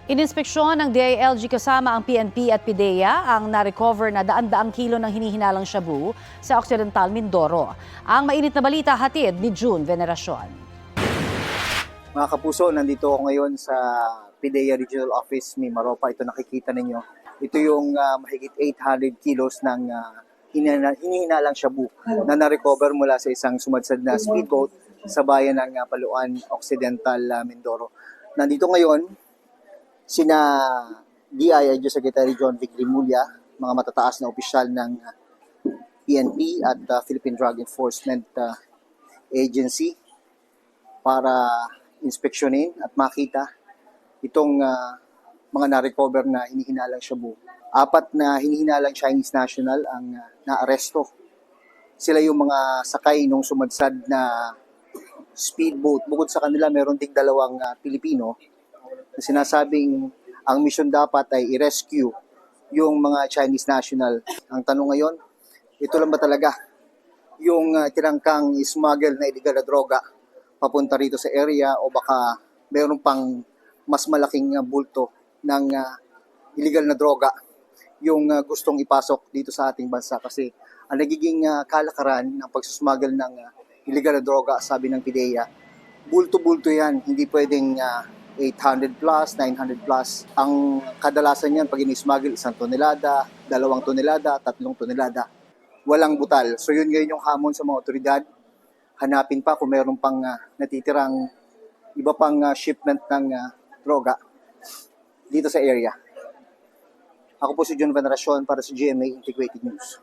Ininspeksyon ng DILG kasama ang PNP at PIDEA ang na-recover na daan-daang kilo ng hinihinalang shabu sa Occidental Mindoro. Ang mainit na balita hatid ni June Veneracion. Mga kapuso, nandito ako ngayon sa PIDEA Regional Office Mimaropa. Ito nakikita ninyo. Ito yung mahigit 800 kilos ng hinihinalang shabu na na-recover mula sa isang sumadsad na speedboat sa bayan ng Paluan, Occidental Mindoro. Nandito ngayon sina DILG Secretary John Vic Rimulya, mga matataas na opisyal ng PNP at Philippine Drug Enforcement Agency para inspeksyonin at makita itong mga na-recover na hinihinalang shabu. 4 na hinihinalang Chinese national ang naaresto. Sila yung mga sakay nung sumadsad na speedboat. Bukod sa kanila, meron ding 2 Pilipino na sinasabing ang mission dapat ay i-rescue yung mga Chinese national. Ang tanong ngayon, ito lang ba talaga yung tinangkang smuggle na illegal na droga papunta rito sa area o baka mayroon pang mas malaking bulto ng illegal na droga yung gustong ipasok dito sa ating bansa? Kasi ang nagiging kalakaran ng pagsusmuggle ng illegal na droga, sabi ng PIDEA, bulto-bulto yan, hindi pwedeng 800 plus, 900 plus. Ang kadalasan yan pag in-smuggle, 1 tonelada, 2 tonelada, 3 tonelada. Walang butal. So yun ngayon yung hamon sa mga otoridad. Hanapin pa kung meron pang natitirang iba pang shipment ng droga dito sa area. Ako po si June Veneracion para sa GMA Integrated News.